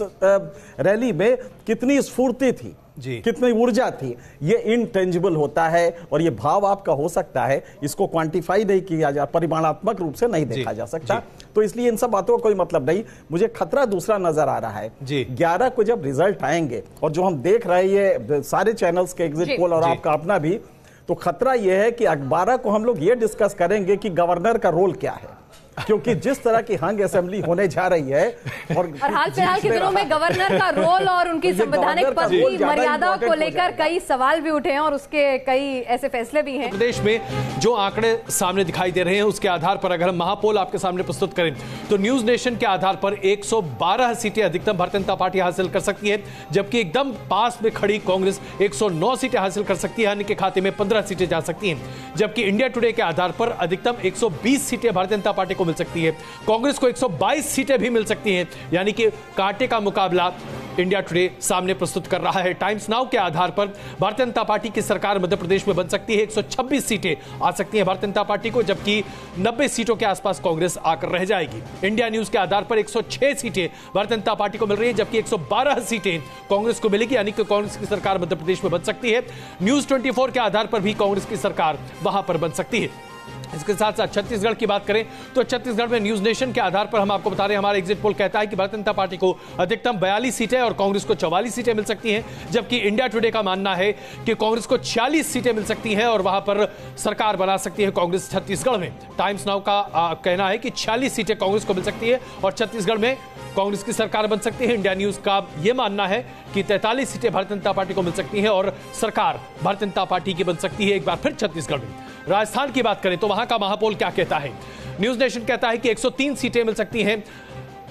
रैली में कितनी स्फूर्ति थी जी, कितनी ऊर्जा थी। ये इनटेंजिबल होता है और ये भाव आपका हो सकता है, इसको क्वांटिफाई नहीं किया जा, परिमाणात्मक रूप से नहीं देखा जा सकता। तो इसलिए इन सब बातों का कोई मतलब नहीं। मुझे खतरा दूसरा नजर आ रहा है जी। 11 को जब रिजल्ट आएंगे और जो हम देख रहे हैं ये सारे चैनल्स के एग्जिट पोल और आपका अपना भी, तो खतरा यह है कि 12 को हम लोग ये डिस्कस करेंगे कि गवर्नर का रोल क्या है, क्योंकि जिस तरह की हंग असेंबली होने जा रही है और हाल फिलहाल के दिनों में गवर्नर का रोल और उनकी संवैधानिक पद की मर्यादा को लेकर कई सवाल भी उठे हैं और उसके कई ऐसे फैसले भी हैं। प्रदेश में जो आंकड़े सामने दिखाई दे रहे हैं उसके आधार पर अगर हम महापोल आपके सामने प्रस्तुत करें तो न्यूज नेशन के आधार पर 112 सीटें अधिकतम भारतीय जनता पार्टी हासिल कर सकती है, जबकि एकदम पास में खड़ी कांग्रेस 109 सीटें हासिल कर सकती है, यानी कि खाते में 15 सीटें जा सकती हैं। जबकि इंडिया टुडे के आधार पर अधिकतम 120 सीटें भारतीय जनता पार्टी को मिल सकती है, कांग्रेस को 122 सीटें भी मिल सकती हैं, यानी कि कांटे का मुकाबला इंडिया टुडे सामने प्रस्तुत कर रहा है। टाइम्स नाउ के आधार पर भारतीय जनता पार्टी की सरकार मध्य प्रदेश में बन सकती है, 126 सीटें आ सकती हैं भारतीय जनता पार्टी को, जबकि 90 सीटों के आसपास कांग्रेस आकर रह जाएगी। इंडिया न्यूज के आधार पर 106 सीटें भारतीय जनता पार्टी को मिल रही है, जबकि 112 सीटें कांग्रेस को मिलेगी, यानी कि कांग्रेस की सरकार मध्य प्रदेश में बन सकती है। न्यूज 24 के आधार पर भी कांग्रेस की सरकार वहां पर बन सकती है। इसके साथ साथ छत्तीसगढ़ की बात करें तो छत्तीसगढ़ में न्यूज नेशन के आधार पर हम आपको बता रहे हैं, हमारा एग्जिट पोल कहता है कि भारतीय जनता पार्टी को अधिकतम 42 सीटें और कांग्रेस को 44 सीटें मिल सकती हैं, जबकि इंडिया टुडे का मानना है कि कांग्रेस को 46 सीटें मिल सकती हैं और वहां पर सरकार बना सकती है कांग्रेस छत्तीसगढ़ में। टाइम्स नाउ का कहना है कि 46 सीटें कांग्रेस को मिल सकती है और छत्तीसगढ़ में कांग्रेस की सरकार बन सकती है। इंडिया न्यूज का यह मानना है कि 43 सीटें भारतीय जनता पार्टी को मिल सकती हैं और सरकार भारतीय जनता पार्टी की बन सकती है एक बार फिर छत्तीसगढ़ में। राजस्थान की बात करें तो वहां का महापोल क्या कहता है? न्यूज नेशन कहता है कि 103 सीटें मिल सकती हैं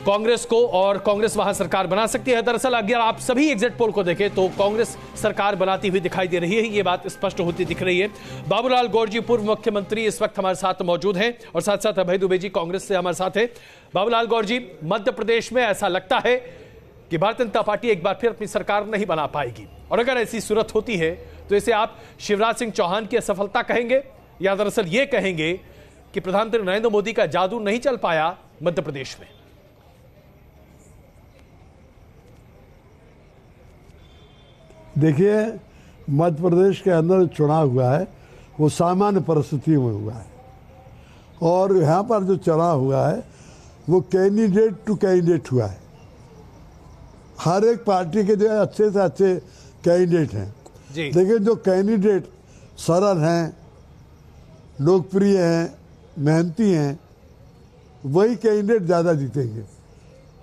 कांग्रेस को और कांग्रेस वहां सरकार बना सकती है। दरअसल अगर आप सभी एग्जिट पोल को देखें तो कांग्रेस सरकार बनाती हुई दिखाई दे रही है, ये बात स्पष्ट होती दिख रही है। बाबूलाल गौर जी पूर्व मुख्यमंत्री इस वक्त हमारे साथ मौजूद हैं और साथ साथ अभय दुबे जी कांग्रेस से हमारे साथ है। बाबूलाल गौर जी, मध्य प्रदेश में ऐसा लगता है कि भारतीय जनता पार्टी एक बार फिर अपनी सरकार नहीं बना पाएगी, और अगर ऐसी सूरत होती है तो इसे आप शिवराज सिंह चौहान की असफलता कहेंगे या दरअसल ये कहेंगे कि प्रधानमंत्री नरेंद्र मोदी का जादू नहीं चल पाया मध्य प्रदेश में? देखिए, मध्य प्रदेश के अंदर चुनाव हुआ है वो सामान्य परिस्थितियों में हुआ है और यहाँ पर जो चुनाव हुआ है वो कैंडिडेट टू कैंडिडेट हुआ है। हर एक पार्टी के जो अच्छे से अच्छे कैंडिडेट हैं, लेकिन जो कैंडिडेट सरल हैं, लोकप्रिय हैं, मेहनती हैं, वही कैंडिडेट ज़्यादा जीतेंगे।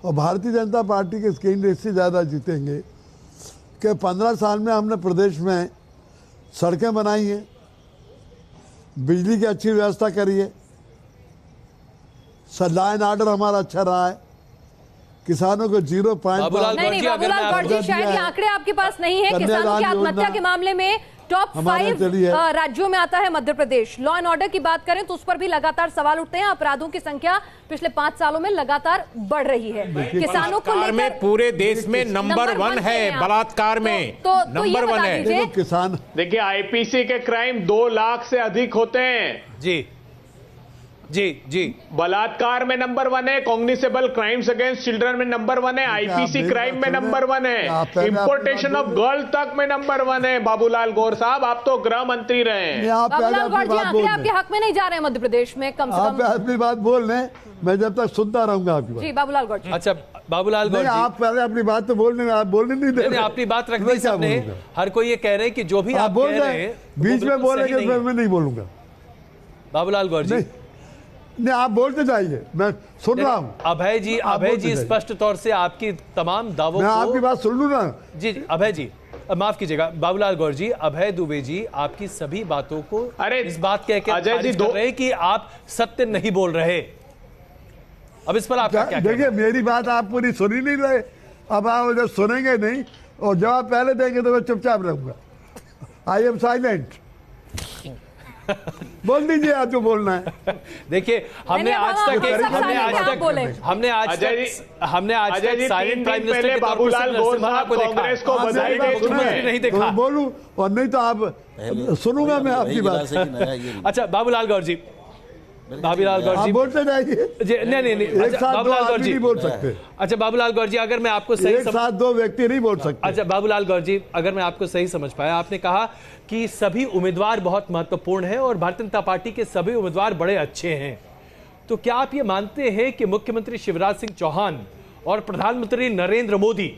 और भारतीय जनता पार्टी के कैंडिडेट से ज़्यादा जीतेंगे कि 15 साल में हमने प्रदेश में सड़कें बनाई हैं, बिजली की अच्छी व्यवस्था करी है, लॉ एंड ऑर्डर हमारा अच्छा रहा है, किसानों को 0.5। नहीं बाबूलाल गौर जी, शायद ये आंकड़े आपके पास नहीं है। किसानों की आत्महत्या के मामले में टॉप 5 राज्यों में आता है Madhya Pradesh. Law and order की बात करें तो उस पर भी लगातार सवाल उठते हैं। अपराधों की संख्या पिछले 5 सालों में लगातार बढ़ रही है। किसानों को लेकर पूरे देश में नंबर 1 है बलात्कार में, नंबर 1 है। किसान देखिए, आईपीसी के क्राइम 2 लाख से अधिक होते हैं। जी जी जी, बलात्कार में नंबर 1 है, कॉग्निसेबल क्राइम्स अगेंस्ट चिल्ड्रन में नंबर 1 है, आईपीसी क्राइम में नंबर 1 है, इंपोर्टेशन ऑफ गर्ल तक में नंबर 1 है। बाबूलाल गौर साहब, आप तो गृह मंत्री रहे हैं। बाबूलाल गौर जी, आंकड़े आपके हक में नहीं जा रहे हैं मध्य प्रदेश में, कम से कम अपनी बात बोल रहे, मैं जब तक सुनता रहूंगा आपकी बात। जी बाबूलाल गौर जी। अच्छा बाबूलाल गौर जी, आप पहले अपनी बात तो बोलने, आप बोलने नहीं दे रहे। अपनी बात रख दी सबने। हर कोई ये कह रहे हैं कि जो भी आप बोल कह रहे हैं बीच में बोलेंगे, मैं नहीं बोलूंगा। बाबूलाल गौर जी नहीं, आप बोलते जाइए, मैं सुन रहा हूँ। अभय जी स्पष्ट तौर से आपकी तमाम दावों मैं आपकी बात सुन लूँ ना। जी अभय जी, माफ कीजिएगा बाबूलाल गौर जी, अभय दुबे जी आपकी सभी बातों को इस बात कह के खारिज कर रहे हैं कि आप सत्य नहीं बोल रहे। अब इस पर आपका क्या? देखिए, मेरी बात आप पूरी सुन ही नहीं रहे। अब आप जब सुनेंगे नहीं और जवाब पहले देंगे तो मैं चुपचाप रहूंगा। I am silent. बोल दीजिए आप जो बोलना है। देखिए, हमने आज तक साइलेंट प्राइम मिनिस्टर के बाबूलाल गौर साहब कांग्रेस को बधाई दे चुके हैं, नहीं देखा। बोलूं और नहीं तो आप सुनूंगा मैं आपकी बात। अच्छा बाबूलाल गौर जी, बोलते जाइए। नहीं बाबूलाल गौर जी बोल सकते। अच्छा बाबूलाल गौर जी, अगर मैं आपको सही एक साथ 2 व्यक्ति नहीं बोल सकते। अच्छा बाबूलाल गौर जी, अगर मैं आपको सही समझ पाया, आपने कहा कि सभी उम्मीदवार बहुत महत्वपूर्ण हैं और भारतीय जनता पार्टी के सभी उम्मीदवार बड़े अच्छे हैं। तो क्या आप ये मानते हैं कि मुख्यमंत्री शिवराज सिंह चौहान और प्रधानमंत्री नरेंद्र मोदी,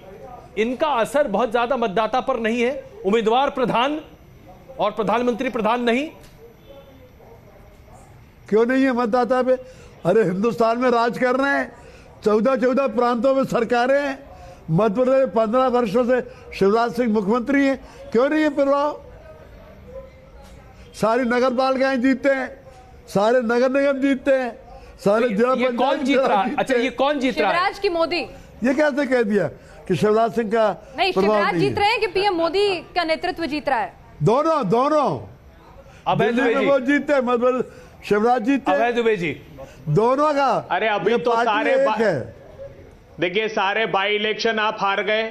इनका असर बहुत ज्यादा मतदाता पर नहीं है? उम्मीदवार प्रधान और प्रधानमंत्री प्रधान नहीं? क्यों नहीं है मतदाता पे? अरे हिंदुस्तान में राज कर रहे हैं, 14 प्रांतों में सरकारें हैं। मध्य प्रदेश 15 वर्षों से शिवराज सिंह मुख्यमंत्री हैं, क्यों नहीं है प्रभाव? सारी नगर पालिकाएं जीतते हैं, सारे नगर निगम जीतते हैं, सारे जिला पंचायत। कौन जीत रहा है? अच्छा ये कौन जीत रहा है? शिवराज की मोदी। ये कैसे कह दिया कि शिवराज सिंह का नहीं, शिवराज जीत रहे हैं कि पीएम मोदी का नेतृत्व जीत रहा है? दोनों। दिल्ली में वो जीतते हैं, मध्य शिवराज जीतते हैं। अभय दुबे जी, दोनों का। अरे अभी तो सारे देखिए, सारे बाई इलेक्शन आप हार गए।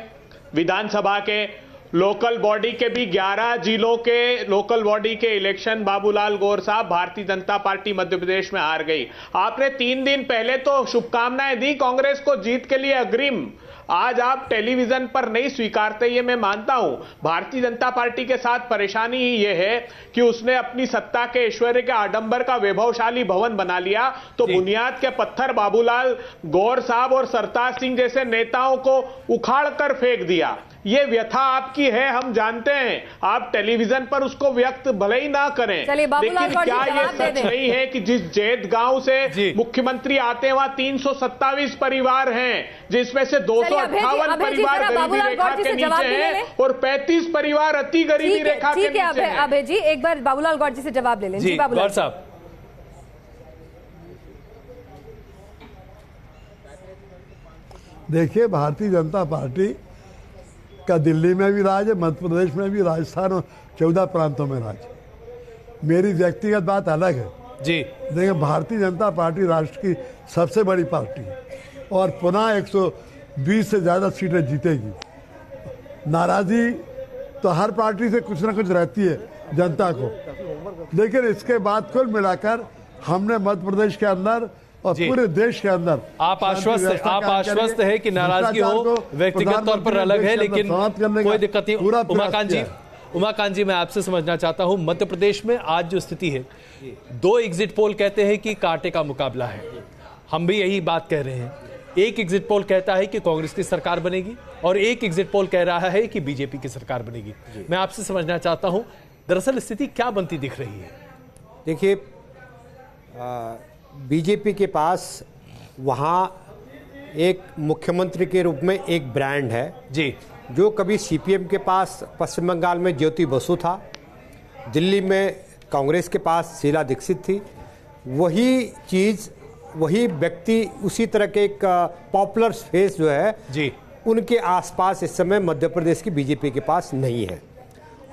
विधानसभा के, लोकल बॉडी के भी 11 जिलों के लोकल बॉडी के इलेक्शन बाबूलाल गौर साहब भारतीय जनता पार्टी मध्य प्रदेश में हार गई। आपने 3 दिन पहले तो शुभकामनाएं दी कांग्रेस को जीत के लिए अग्रिम। आज आप टेलीविजन पर नहीं स्वीकारते, ये मैं मानता हूं। भारतीय जनता पार्टी के साथ परेशानी ही ये है कि उसने अपनी सत्ता के ऐश्वर्य के आडंबर का वैभवशाली भवन बना लिया, तो बुनियाद के पत्थर बाबूलाल गौर साहब और सरताज सिंह जैसे नेताओं को उखाड़ कर फेंक दिया। ये व्यथा आपकी है, हम जानते हैं। आप टेलीविजन पर उसको व्यक्त भले ही ना करें, लेकिन क्या ये सच नहीं है कि जिस जैत गांव से मुख्यमंत्री आते हैं वहां 327 परिवार हैं, जिसमें से 258 परिवार गरीबी रेखा के नीचे हैं और 35 परिवार अति गरीबी रेखा के नीचे हैं। अभय जी, एक बार बाबूलाल गौर जी से जवाब ले लें। जी बाबूलाल साहब। देखिए, भारतीय जनता पार्टी का दिल्ली में भी राज है, मध्य प्रदेश में भी, राजस्थान और 14 प्रांतों में राज। मेरी व्यक्तिगत बात अलग है जी। देखिए, भारतीय जनता पार्टी राष्ट्र की सबसे बड़ी पार्टी है और पुनः 120 से ज़्यादा सीटें जीतेगी। नाराज़गी तो हर पार्टी से कुछ ना कुछ रहती है जनता को, लेकिन इसके बाद कुल मिलाकर हमने मध्य प्रदेश के अंदर और पूरे देश के अंदर आप आश्वस्त है कि नाराजगी हो व्यक्तिगत तौर पर अलग है, लेकिन कोई दिक्कत नहीं। उमाकांत जी, मैं आपसे समझना चाहता हूं, मध्य प्रदेश में आज जो स्थिति है, 2 एग्जिट पोल कहते हैं कि कांटे का मुकाबला है। हम भी यही बात कह रहे हैं। एक एग्जिट पोल कहता है कि कांग्रेस की सरकार बनेगी और एक एग्जिट पोल कह रहा है कि बीजेपी की सरकार बनेगी। मैं आपसे समझना चाहता हूं दरअसल स्थिति क्या बनती दिख रही है। देखिए, बीजेपी के पास वहाँ एक मुख्यमंत्री के रूप में एक ब्रांड है जी, जो कभी सीपीएम के पास पश्चिम बंगाल में ज्योति बसु था, दिल्ली में कांग्रेस के पास शीला दीक्षित थी। वही चीज़, वही व्यक्ति, उसी तरह के एक पॉपुलर फेस जो है जी, उनके आसपास इस समय मध्य प्रदेश की बीजेपी के पास नहीं है।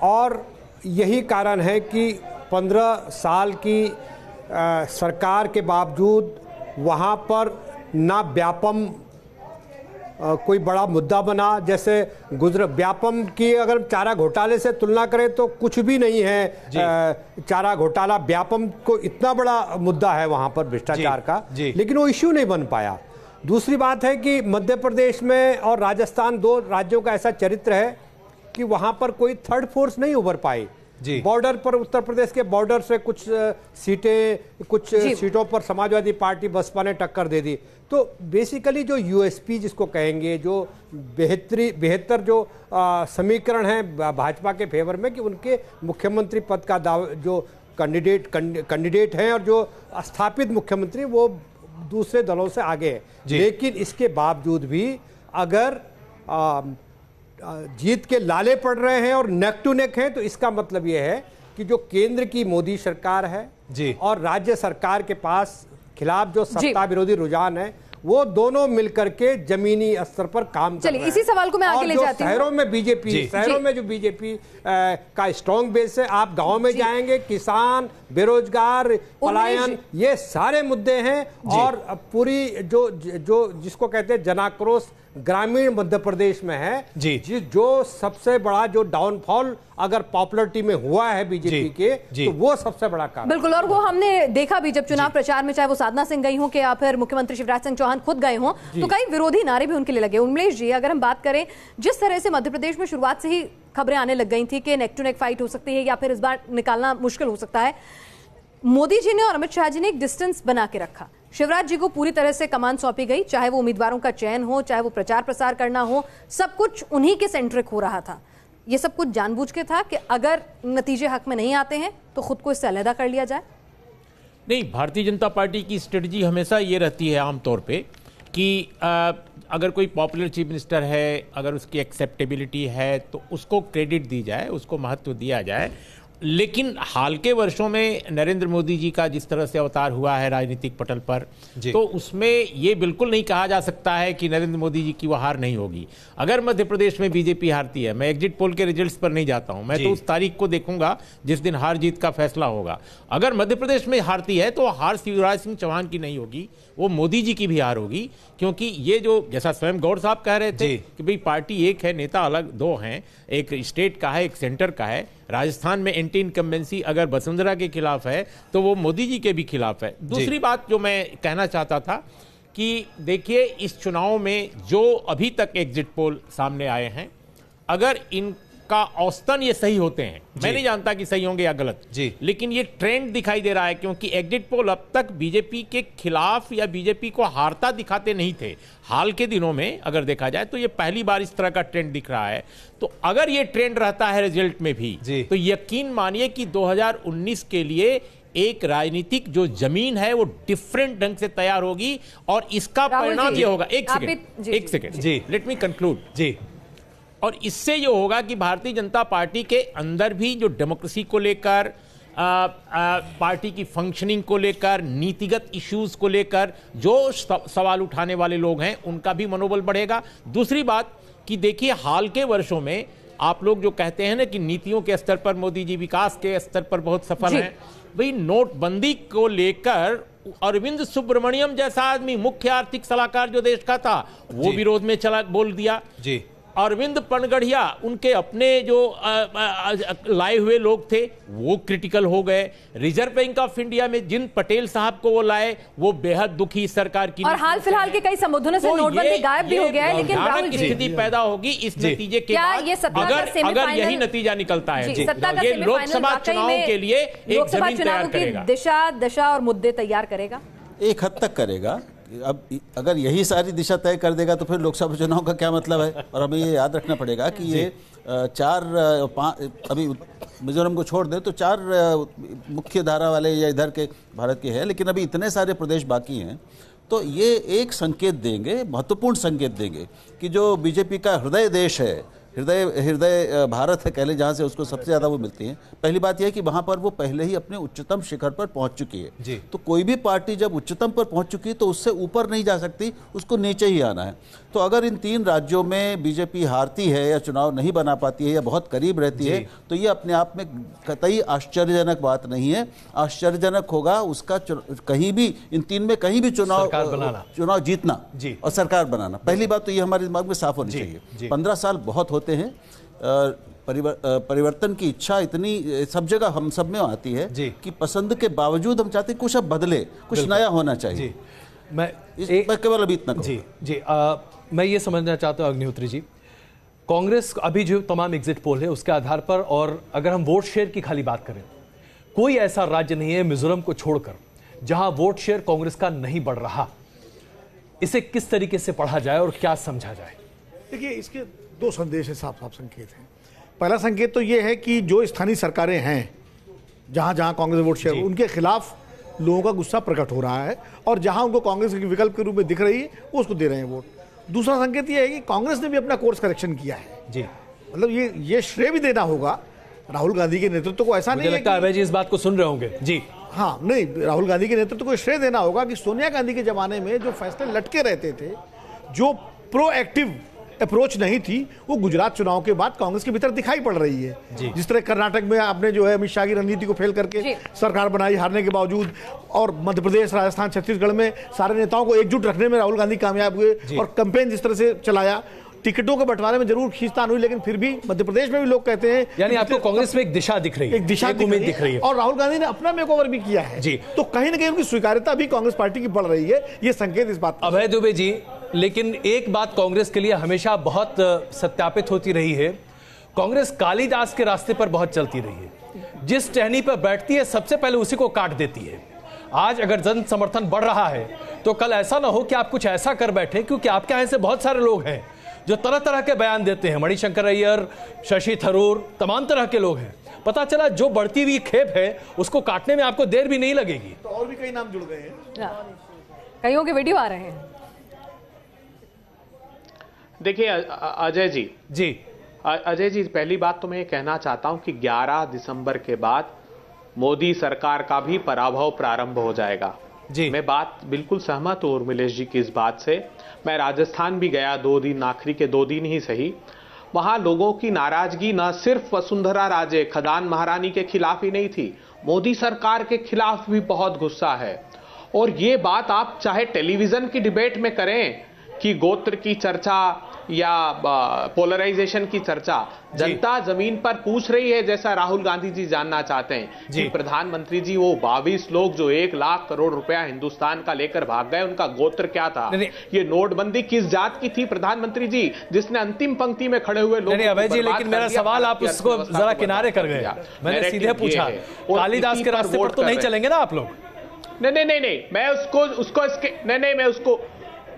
और यही कारण है कि 15 साल की सरकार के बावजूद वहाँ पर ना व्यापम कोई बड़ा मुद्दा बना। जैसे व्यापम की अगर चारा घोटाले से तुलना करें तो कुछ भी नहीं है। चारा घोटाला व्यापम को इतना बड़ा मुद्दा है वहाँ पर भ्रष्टाचार का, लेकिन वो इश्यू नहीं बन पाया। दूसरी बात है कि मध्य प्रदेश में और राजस्थान, 2 राज्यों का ऐसा चरित्र है कि वहाँ पर कोई थर्ड फोर्स नहीं उभर पाई। बॉर्डर पर, उत्तर प्रदेश के बॉर्डर से कुछ सीटों पर समाजवादी पार्टी बसपा ने टक्कर दे दी। तो बेसिकली जो यूएसपी जिसको कहेंगे, जो बेहतर जो समीकरण है भाजपा के फेवर में कि उनके मुख्यमंत्री पद का जो कैंडिडेट हैं और जो स्थापित मुख्यमंत्री वो दूसरे दलों से आगे है। लेकिन इसके बावजूद भी अगर जीत के लाले पड़ रहे हैं और नेक टू नेक हैं, तो इसका मतलब यह है कि जो केंद्र की मोदी सरकार है और राज्य सरकार के पास खिलाफ जो सत्ता विरोधी रुझान है, वो दोनों मिलकर के जमीनी स्तर पर काम कर रहे हैं। इसी सवाल को मैं आगे ले जाती हूं। शहरों में बीजेपी, शहरों में जो बीजेपी का स्ट्रॉन्ग बेस है, आप गांव में जाएंगे, किसान, बेरोजगार, पलायन, ये सारे मुद्दे हैं। और पूरी जो जिसको कहते हैं जनाक्रोश ग्रामीण मध्य प्रदेश में है, जो सबसे बड़ा जो डाउनफॉल अगर पॉपुलरिटी में हुआ है बीजेपी के, तो वो सबसे बड़ा कारण। बिल्कुल, और वो हमने देखा भी जब चुनाव प्रचार में, चाहे वो साधना सिंह गई हो कि या फिर मुख्यमंत्री शिवराज सिंह चौहान खुद गए हों, तो कई विरोधी नारे भी उनके लिए लगे। उन्मेष जी, अगर हम बात करें जिस तरह से मध्य प्रदेश में शुरुआत से ही खबरें आने लग गई थी कि नेक टू नेक फाइट हो सकती है या फिर इस बार निकालना मुश्किल हो सकता है, मोदी जी ने और अमित शाह जी ने एक डिस्टेंस बना के रखा। शिवराज जी को पूरी तरह से कमान सौंपी गई, चाहे वो उम्मीदवारों का चयन हो, चाहे वो प्रचार प्रसार करना हो, सब कुछ उन्हीं के सेंट्रिक हो रहा था। ये सब कुछ जानबूझ के था कि अगर नतीजे हक में नहीं आते हैं तो खुद को इससे अलहदा कर लिया जाए। नहीं, भारतीय जनता पार्टी की स्ट्रेटजी हमेशा ये रहती है आमतौर पे कि अगर कोई पॉपुलर चीफ मिनिस्टर है, अगर उसकी एक्सेप्टेबिलिटी है तो उसको क्रेडिट दी जाए, उसको महत्व दिया जाए। लेकिन हाल के वर्षों में नरेंद्र मोदी जी का जिस तरह से अवतार हुआ है राजनीतिक पटल पर, तो उसमें ये बिल्कुल नहीं कहा जा सकता है कि नरेंद्र मोदी जी की वो हार नहीं होगी। अगर मध्य प्रदेश में बीजेपी हारती है, मैं एग्जिट पोल के रिजल्ट्स पर नहीं जाता हूं, मैं तो उस तारीख को देखूंगा जिस दिन हार जीत का फैसला होगा। अगर मध्य प्रदेश में हारती है तो हार शिवराज सिंह चौहान की नहीं होगी, वो मोदी जी की भी हार होगी। क्योंकि ये जो, जैसा स्वयं गौड़ साहब कह रहे थे कि भाई पार्टी एक है, नेता अलग 2 हैं, एक स्टेट का है, एक सेंटर का है। राजस्थान में एंटी इनकम्बेंसी अगर वसुंधरा के खिलाफ है तो वो मोदी जी के भी खिलाफ है। दूसरी बात जो मैं कहना चाहता था कि देखिए, इस चुनाव में जो अभी तक एग्जिट पोल सामने आए हैं, अगर इनका औसतन ये सही होते हैं, मैं नहीं जानता कि सही होंगे या गलत, लेकिन ये ट्रेंड दिखाई दे रहा है। क्योंकि एग्जिट पोल अब तक बीजेपी के खिलाफ या बीजेपी को हारता दिखाते नहीं थे। हाल के दिनों में अगर देखा जाए तो ये पहली बार इस तरह का ट्रेंड दिख रहा है। तो अगर ये ट्रेंड रहता है रिजल्ट में भी, तो यकीन मानिए कि 2019 के लिए एक राजनीतिक जो जमीन है वो डिफरेंट ढंग से तैयार होगी। और इसका परिणाम ये होगा, एक सेकेंड, लेट मी कंक्लूड। और इससे ये होगा कि भारतीय जनता पार्टी के अंदर भी जो डेमोक्रेसी को लेकर, पार्टी की फंक्शनिंग को लेकर, नीतिगत इश्यूज को लेकर जो सवाल उठाने वाले लोग हैं, उनका भी मनोबल बढ़ेगा। दूसरी बात कि देखिए, हाल के वर्षों में आप लोग जो कहते हैं ना कि नीतियों के स्तर पर मोदी जी विकास के स्तर पर बहुत सफल हैं, भाई नोटबंदी को लेकर अरविंद सुब्रमण्यम जैसा आदमी, मुख्य आर्थिक सलाहकार जो देश का था, वो विरोध में चला बोल दिया। अरविंद पनगढ़िया, उनके अपने जो लाए हुए लोग थे, वो क्रिटिकल हो गए। रिजर्व बैंक ऑफ इंडिया में जिन पटेल साहब को वो लाए, वो बेहद दुखी सरकार की। और हाल फिलहाल के कई संबोधनों से नोटबंदी गायब भी हो गया है। लेकिन राहुल जी, स्थिति पैदा होगी इस नतीजे के बाद, अगर यही नतीजा निकलता है, ये लोकसभा चुनाव के लिए एक जमीन तैयार करेगा, दिशा, दशा और मुद्दे तैयार करेगा। एक हद तक करेगा, अब अगर यही सारी दिशा तय कर देगा तो फिर लोकसभा चुनाव का क्या मतलब है। और हमें ये याद रखना पड़ेगा कि ये अभी मिजोरम को छोड़ दे तो 4 मुख्य धारा वाले या इधर के भारत के हैं, लेकिन अभी इतने सारे प्रदेश बाकी हैं। तो ये एक संकेत देंगे, महत्वपूर्ण संकेत देंगे कि जो बीजेपी का हृदय देश है, हृदय भारत है, कह ले जहाँ से उसको सबसे ज़्यादा वो मिलती है। पहली बात यह है कि वहाँ पर वो पहले ही अपने उच्चतम शिखर पर पहुँच चुकी है। तो कोई भी पार्टी जब उच्चतम पर पहुँच चुकी है तो उससे ऊपर नहीं जा सकती, उसको नीचे ही आना है। तो अगर इन 3 राज्यों में बीजेपी हारती है या चुनाव नहीं बना पाती है या बहुत करीब रहती है तो ये अपने आप में कतई आश्चर्यजनक बात नहीं है। आश्चर्यजनक होगा उसका कहीं भी, इन 3 में कहीं भी चुनाव जीतना और सरकार बनाना। पहली बात तो ये हमारे दिमाग में साफ होनी चाहिए। 15 साल बहुत होते हैं। परिवर्तन की इच्छा इतनी सब जगह हम सब में आती है कि पसंद के बावजूद हम चाहते हैं कुछ अब बदले, कुछ नया होना चाहिए। मैं केवल अभी इतना मैं ये समझना चाहता हूँ अग्निहोत्री जी, कांग्रेस अभी जो तमाम एग्जिट पोल है उसके आधार पर, और अगर हम वोट शेयर की खाली बात करें, कोई ऐसा राज्य नहीं है मिजोरम को छोड़कर जहां वोट शेयर कांग्रेस का नहीं बढ़ रहा। इसे किस तरीके से पढ़ा जाए और क्या समझा जाए? देखिए, इसके 2 संदेश है, साफ साफ संकेत हैं। पहला संकेत तो ये है कि जो स्थानीय सरकारें हैं जहां जहां कांग्रेस वोट शेयर, उनके खिलाफ लोगों का गुस्सा प्रकट हो रहा है और जहां उनको कांग्रेस के विकल्प के रूप में दिख रही है वो उसको दे रहे हैं वोट। दूसरा संकेत ये है कि कांग्रेस ने भी अपना कोर्स करेक्शन किया है जी। मतलब ये श्रेय भी देना होगा राहुल गांधी के नेतृत्व को। ऐसा नहीं लगता अभय जी इस बात को सुन रहे होंगे जी। हाँ, नहीं, राहुल गांधी के नेतृत्व को श्रेय देना होगा कि सोनिया गांधी के जमाने में जो फैसले लटके रहते थे, जो प्रोएक्टिव अप्रोच नहीं थी, वो गुजरात चुनाव के बाद कांग्रेस के भीतर दिखाई पड़ रही है। जिस तरह कर्नाटक में आपने जो है अमित शाह की रणनीति को फेल करके सरकार बनाई हारने के बावजूद, और मध्य प्रदेश, राजस्थान, छत्तीसगढ़ में सारे नेताओं को एकजुट रखने में राहुल गांधी कामयाब हुए और कैंपेन जिस तरह से चलाया। टिकटों के बंटवारे में जरूर खींचतान हुई, लेकिन फिर भी मध्य प्रदेश में भी लोग कहते हैं, यानी आपको कांग्रेस में एक दिशा दिख रही है, एक दिशा दिख रही है। और राहुल गांधी ने अपना मेकओवर भी किया है जी। तो कहीं ना कहीं उनकी स्वीकार्यता भी कांग्रेस पार्टी की बढ़ रही है। ये संकेत इस बात। अभय दुबे जी, लेकिन एक बात कांग्रेस के लिए हमेशा बहुत सत्यापित होती रही है, कांग्रेस कालिदास के रास्ते पर बहुत चलती रही है। जिस टहनी पर बैठती है सबसे पहले उसी को काट देती है। आज अगर जन समर्थन बढ़ रहा है तो कल ऐसा ना हो कि आप कुछ ऐसा कर बैठे, क्योंकि आपके यहां से बहुत सारे लोग हैं जो तरह तरह के बयान देते हैं। मणिशंकर अय्यर, शशि थरूर, तमाम तरह के लोग हैं। पता चला जो बढ़ती हुई खेप है उसको काटने में आपको देर भी नहीं लगेगी। तो और भी कई नाम जुड़ गए हैं, कईयों के वीडियो आ रहे हैं। देखिए अजय जी, पहली बात तो मैं ये कहना चाहता हूं कि 11 दिसंबर के बाद मोदी सरकार का भी पराभव प्रारंभ हो जाएगा जी। मैं बात बिल्कुल सहमत हूं उर्मिलेश जी की इस बात से। मैं राजस्थान भी गया 2 दिन, आखिरी के 2 दिन ही सही। वहां लोगों की नाराजगी न सिर्फ वसुंधरा राजे, खदान महारानी के खिलाफ ही नहीं थी, मोदी सरकार के खिलाफ भी बहुत गुस्सा है। और ये बात आप चाहे टेलीविजन की डिबेट में करें कि गोत्र की चर्चा या पोलराइजेशन की चर्चा, जनता जमीन पर पूछ रही है, जैसा राहुल गांधी जी जानना चाहते हैं कि प्रधानमंत्री जी वो 22 लोग जो 1 लाख करोड़ रुपया हिंदुस्तान का लेकर भाग गए, उनका गोत्र क्या था? ये नोटबंदी किस जात की थी प्रधानमंत्री जी, जिसने अंतिम पंक्ति में खड़े हुए लोग? अभय जी, लेकिन मेरा सवाल आप उसको जरा किनारे कर गए। मैंने सीधे पूछा, कालिदास के रास्ते पर तो नहीं चलेंगे ना आप लोग? नहीं, मैं उसको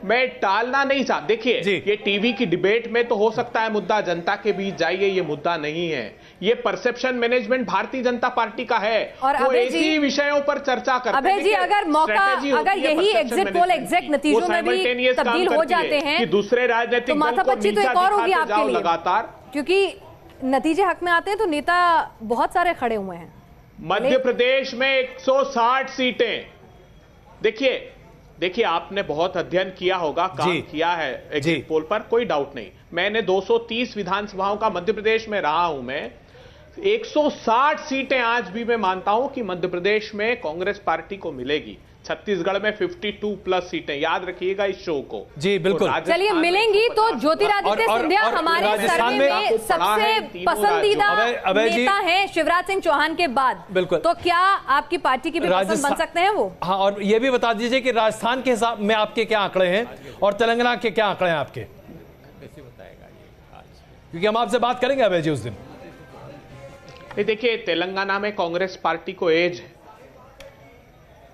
मैं टालना नहीं चाहता। देखिए, ये टीवी की डिबेट में तो हो सकता है मुद्दा जनता के बीच जाइए, ये मुद्दा नहीं है। ये perception management Bharatiya Janata party का है और वो ऐसी विषयों पर चर्चा करते हैं। अभय जी, अगर यही एग्जिट पोल एग्जैक्ट नतीजों में भी तब्दील हो जाते हैं कि दूसरे राजनीतिक तो माथापच्ची तो एक और होगी आपके लिए लगातार, क्योंकि नतीजे हक में आते हैं तो नेता बहुत सारे खड़े हुए हैं। मध्य प्रदेश में 160 सीटें। देखिए, आपने बहुत अध्ययन किया होगा, काम किया है एग्जिट पोल पर, कोई डाउट नहीं। मैंने 230 विधानसभाओं का मध्य प्रदेश में रहा हूं। मैं 160 सीटें आज भी मैं मानता हूं कि मध्य प्रदेश में कांग्रेस पार्टी को मिलेगी। छत्तीसगढ़ में 52+ सीटें, याद रखिएगा इस शो को जी। बिल्कुल, चलिए मिलेंगी। तो ज्योतिरादित्य सिंधिया हमारे सर्वे में सबसे पसंदीदा नेता हैं शिवराज सिंह चौहान के बाद। बिल्कुल, तो क्या आपकी पार्टी की भी पसंद बन सकते हैं वो? हाँ, और ये भी बता दीजिए कि राजस्थान के हिसाब में आपके क्या आंकड़े हैं और तेलंगाना के क्या आंकड़े हैं आपके, क्योंकि हम आपसे बात करेंगे अभय जी उस दिन। देखिए, तेलंगाना में कांग्रेस पार्टी को एज है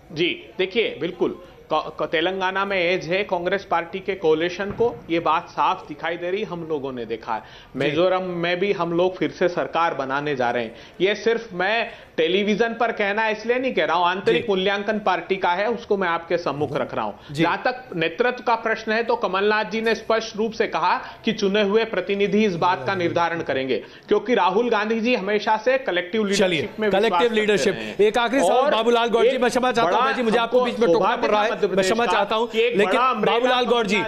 जी। देखिए, बिल्कुल तेलंगाना में एज है कांग्रेस पार्टी के कोalition को, ये बात साफ दिखाई दे रही, हम लोगों ने देखा है। मिजोरम में भी हम लोग फिर से सरकार बनाने जा रहे हैं। ये सिर्फ मैं टेलीविजन पर कहना इसलिए नहीं कह रहा हूं, आंतरिक मूल्यांकन पार्टी का है, उसको मैं आपके सम्मुख रख रहा हूं। जहां तक नेतृत्व का प्रश्न है तो कमलनाथ जी ने स्पष्ट रूप से कहा कि चुने हुए प्रतिनिधि इस बात का निर्धारण करेंगे, क्योंकि राहुल गांधी जी हमेशा से कलेक्टिव लीडरशिप में कलेक्टिव लीडरशिप। एक आखिरी सवाल बाबूलाल गौड़ जी, मैं क्षमा चाहता हूं मुझे आपको बीच में टोकना पड़ रहा है, मैं क्षमा चाहता हूं, लेकिन बाबूलाल गौड़ जी,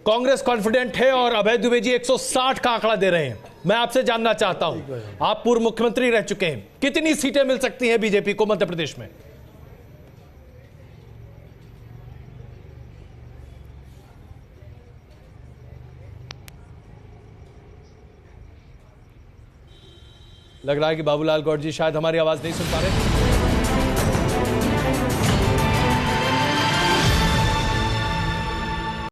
कांग्रेस कॉन्फिडेंट है और अभय दुबे जी 160 का आंकड़ा दे रहे हैं। मैं आपसे जानना चाहता हूं, आप पूर्व मुख्यमंत्री रह चुके हैं, कितनी सीटें मिल सकती हैं बीजेपी को मध्य प्रदेश में? लग रहा है कि बाबूलाल गौड़ जी शायद हमारी आवाज नहीं सुन पा रहे।